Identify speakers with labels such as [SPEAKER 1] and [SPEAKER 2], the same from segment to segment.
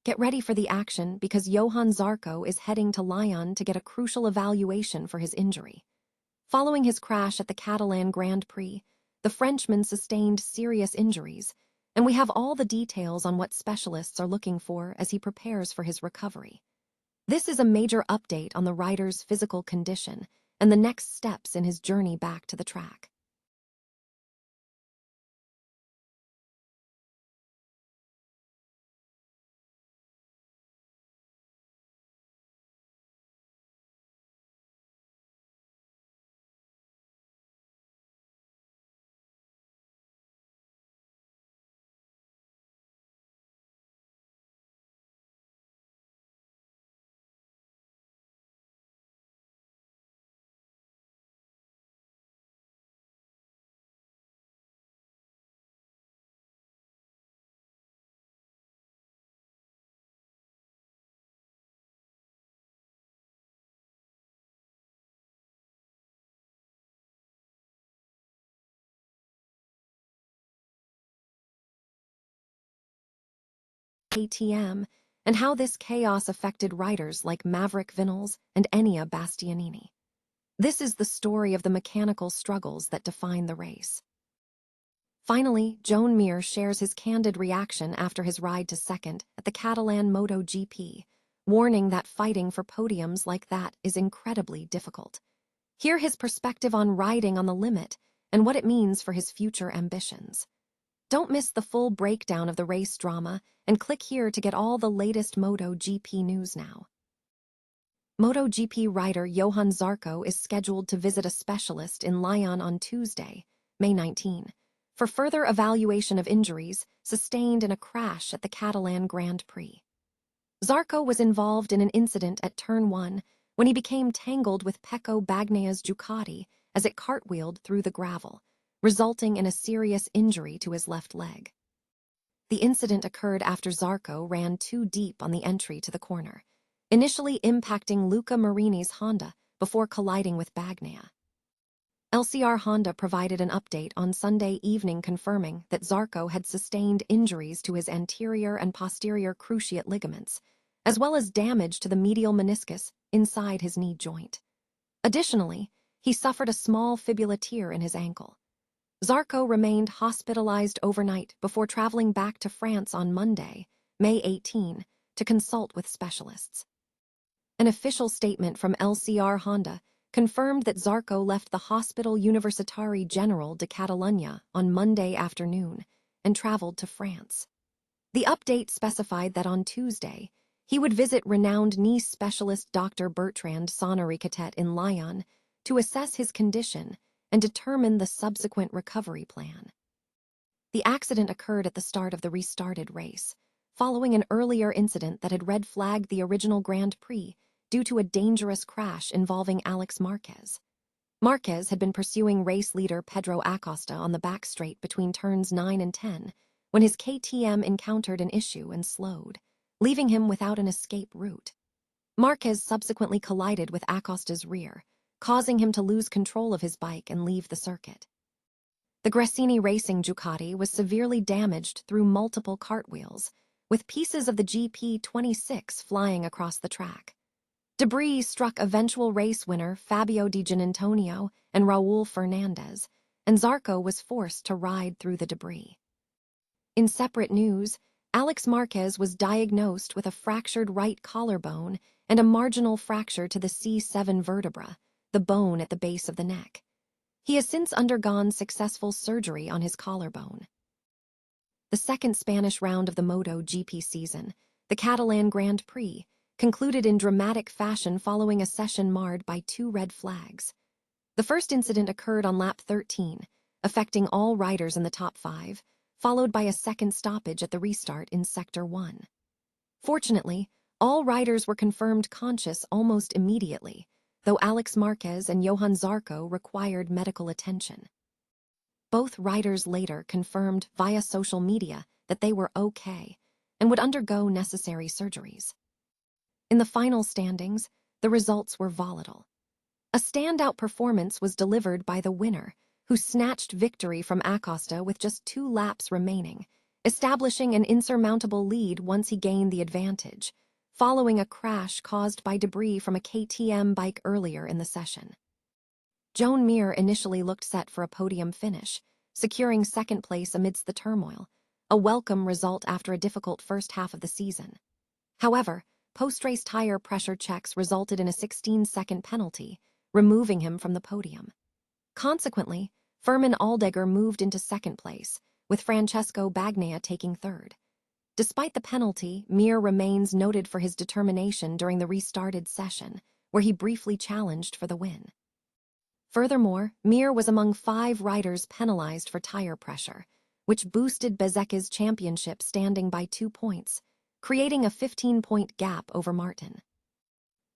[SPEAKER 1] Get ready for the action because Johann Zarco is heading to Lyon to get a crucial evaluation for his injury. Following his crash at the Catalan Grand Prix, the Frenchman sustained serious injuries, and we have all the details on what specialists are looking for as he prepares for his recovery. This is a major update on the rider's physical condition and the next steps in his journey back to the track. KTM, and how this chaos affected riders like Maverick Vinales and Enea Bastianini. This is the story of the mechanical struggles that define the race. Finally, Joan Mir shares his candid reaction after his ride to second at the Catalan MotoGP, warning that fighting for podiums like that is incredibly difficult. Hear his perspective on riding on the limit and what it means for his future ambitions. Don't miss the full breakdown of the race drama and click here to get all the latest MotoGP news now. MotoGP rider Johann Zarco is scheduled to visit a specialist in Lyon on Tuesday, May 19, for further evaluation of injuries sustained in a crash at the Catalan Grand Prix. Zarco was involved in an incident at Turn 1 when he became tangled with Pecco Bagnaya's Ducati as it cartwheeled through the gravel, resulting in a serious injury to his left leg. The incident occurred after Zarco ran too deep on the entry to the corner, initially impacting Luca Marini's Honda before colliding with Bagnaia. LCR Honda provided an update on Sunday evening confirming that Zarco had sustained injuries to his anterior and posterior cruciate ligaments, as well as damage to the medial meniscus inside his knee joint. Additionally, he suffered a small fibula tear in his ankle. Zarco remained hospitalized overnight before traveling back to France on Monday, May 18, to consult with specialists. An official statement from LCR Honda confirmed that Zarco left the Hospital Universitari General de Catalunya on Monday afternoon and traveled to France. The update specified that on Tuesday, he would visit renowned knee specialist Dr. Bertrand Sonnery-Catet in Lyon to assess his condition and determine the subsequent recovery plan. The accident occurred at the start of the restarted race, following an earlier incident that had red-flagged the original Grand Prix due to a dangerous crash involving Alex Marquez. Marquez had been pursuing race leader Pedro Acosta on the back straight between turns 9 and 10 when his KTM encountered an issue and slowed, leaving him without an escape route. Marquez subsequently collided with Acosta's rear, causing him to lose control of his bike and leave the circuit. The Gresini Racing Ducati was severely damaged through multiple cartwheels, with pieces of the GP26 flying across the track. Debris struck eventual race winner Fabio Di Giannantonio and Raul Fernandez, and Zarco was forced to ride through the debris. In separate news, Alex Marquez was diagnosed with a fractured right collarbone and a marginal fracture to the C7 vertebra, the bone at the base of the neck. He has since undergone successful surgery on his collarbone. The second Spanish round of the MotoGP season, the Catalan Grand Prix, concluded in dramatic fashion following a session marred by 2 red flags. The first incident occurred on lap 13, affecting all riders in the top 5, followed by a second stoppage at the restart in Sector 1. Fortunately, all riders were confirmed conscious almost immediately, though Alex Marquez and Johann Zarco required medical attention. Both riders later confirmed via social media that they were okay and would undergo necessary surgeries. In the final standings, the results were volatile. A standout performance was delivered by the winner, who snatched victory from Acosta with just 2 laps remaining establishing an insurmountable lead once he gained the advantage, following a crash caused by debris from a KTM bike earlier in the session. Joan Mir initially looked set for a podium finish, securing second place amidst the turmoil, a welcome result after a difficult first half of the season. However, post-race tire pressure checks resulted in a 16-second penalty, removing him from the podium. Consequently, Fermin Aldegger moved into second place, with Francesco Bagnaia taking third. Despite the penalty, Mir remains noted for his determination during the restarted session, where he briefly challenged for the win. Furthermore, Mir was among 5 riders penalized for tire pressure, which boosted Bezzecchi's championship standing by 2 points, creating a 15-point gap over Martin.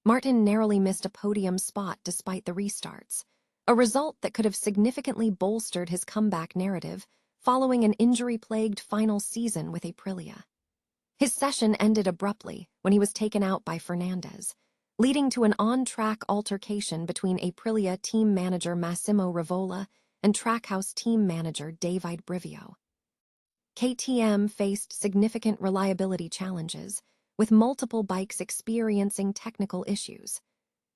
[SPEAKER 1] Martin narrowly missed a podium spot despite the restarts, a result that could have significantly bolstered his comeback narrative following an injury-plagued final season with Aprilia. His session ended abruptly when he was taken out by Fernandez, leading to an on-track altercation between Aprilia team manager Massimo Rivola and Trackhouse team manager David Brivio. KTM faced significant reliability challenges, with multiple bikes experiencing technical issues.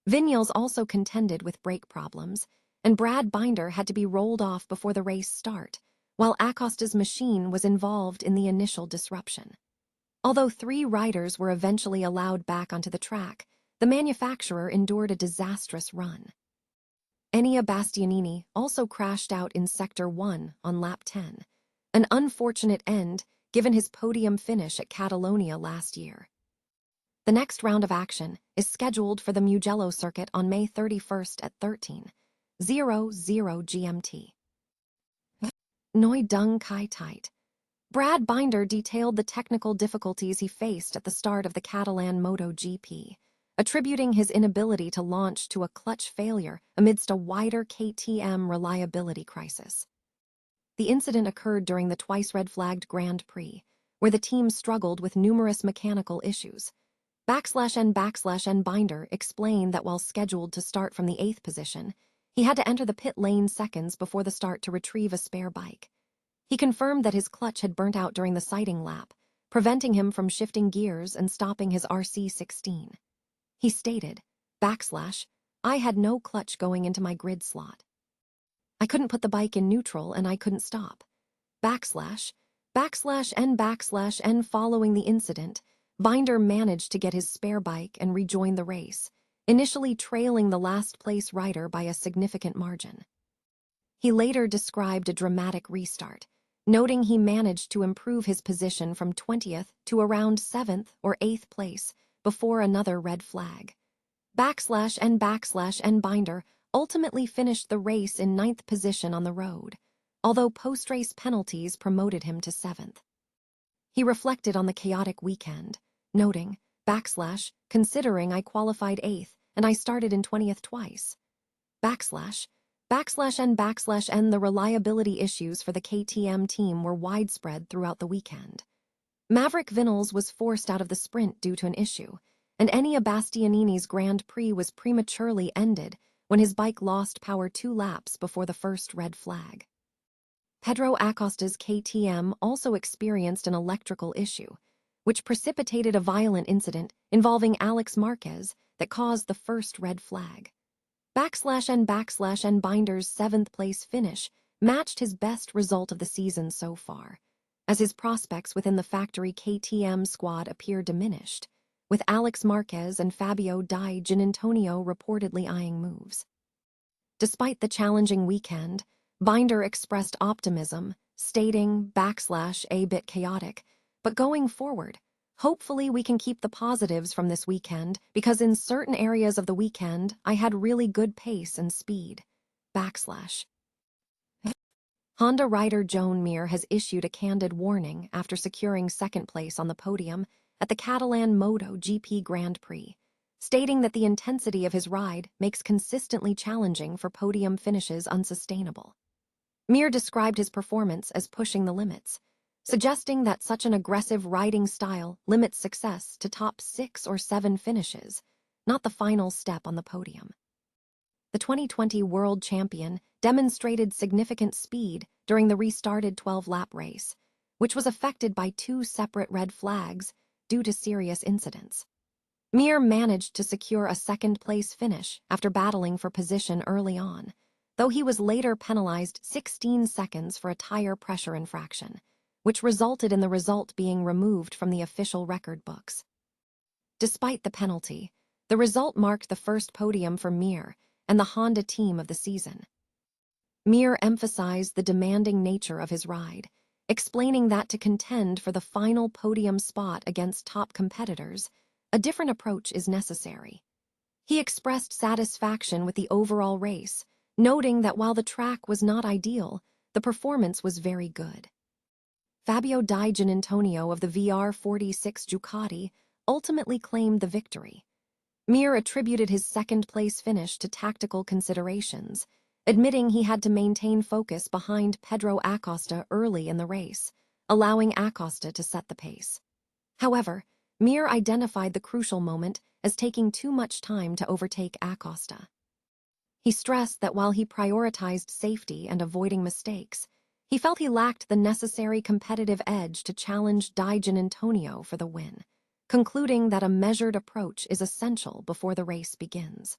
[SPEAKER 1] Vinyals also contended with brake problems, and Brad Binder had to be rolled off before the race start, while Acosta's machine was involved in the initial disruption. Although 3 riders were eventually allowed back onto the track, the manufacturer endured a disastrous run. Enea Bastianini also crashed out in Sector 1 on lap 10, an unfortunate end given his podium finish at Catalonia last year. The next round of action is scheduled for the Mugello circuit on May 31st at 13:00 GMT. Neu Dung Kai Tight. Brad Binder detailed the technical difficulties he faced at the start of the Catalan MotoGP, attributing his inability to launch to a clutch failure amidst a wider KTM reliability crisis. The incident occurred during the twice red-flagged Grand Prix, where the team struggled with numerous mechanical issues. /N Binder explained that while scheduled to start from the 8th position, he had to enter the pit lane seconds before the start to retrieve a spare bike. He confirmed that his clutch had burnt out during the sighting lap, preventing him from shifting gears and stopping his RC16. He stated, "I had no clutch going into my grid slot. I couldn't put the bike in neutral and I couldn't stop." /N Following the incident, Binder managed to get his spare bike and rejoin the race, initially trailing the last-place rider by a significant margin. He later described a dramatic restart, noting he managed to improve his position from 20th to around 7th or 8th place before another red flag. /N Binder ultimately finished the race in 9th position on the road, although post-race penalties promoted him to 7th. He reflected on the chaotic weekend, noting, "Considering I qualified 8th and I started in 20th twice." /N The reliability issues for the KTM team were widespread throughout the weekend. Maverick Viñoles was forced out of the sprint due to an issue, and Enea Bastianini's Grand Prix was prematurely ended when his bike lost power 2 laps before the first red flag. Pedro Acosta's KTM also experienced an electrical issue, which precipitated a violent incident involving Alex Marquez that caused the first red flag. /N Binder's 7th-place finish matched his best result of the season so far, as his prospects within the factory KTM squad appear diminished, with Alex Marquez and Fabio Di Giannantonio reportedly eyeing moves. Despite the challenging weekend, Binder expressed optimism, stating, "A bit chaotic, but going forward, hopefully we can keep the positives from this weekend because in certain areas of the weekend I had really good pace and speed." Honda rider Joan Mir has issued a candid warning after securing second place on the podium at the Catalan MotoGP Grand Prix, stating that the intensity of his ride makes consistently challenging for podium finishes unsustainable. Mir described his performance as pushing the limits, suggesting that such an aggressive riding style limits success to top 6 or 7 finishes, not the final step on the podium. The 2020 world champion demonstrated significant speed during the restarted 12-lap race, which was affected by 2 separate red flags due to serious incidents. Mir managed to secure a second-place finish after battling for position early on, though he was later penalized 16 seconds for a tire pressure infraction, which resulted in the result being removed from the official record books. Despite the penalty, the result marked the first podium for Mir and the Honda team of the season. Mir emphasized the demanding nature of his ride, explaining that to contend for the final podium spot against top competitors, a different approach is necessary. He expressed satisfaction with the overall race, noting that while the track was not ideal, the performance was very good. Fabio Di Giannantonio of the VR46 Ducati ultimately claimed the victory. Mir attributed his second-place finish to tactical considerations, admitting he had to maintain focus behind Pedro Acosta early in the race, allowing Acosta to set the pace. However, Mir identified the crucial moment as taking too much time to overtake Acosta. He stressed that while he prioritized safety and avoiding mistakes, he felt he lacked the necessary competitive edge to challenge Di Giannantonio for the win, concluding that a measured approach is essential before the race begins.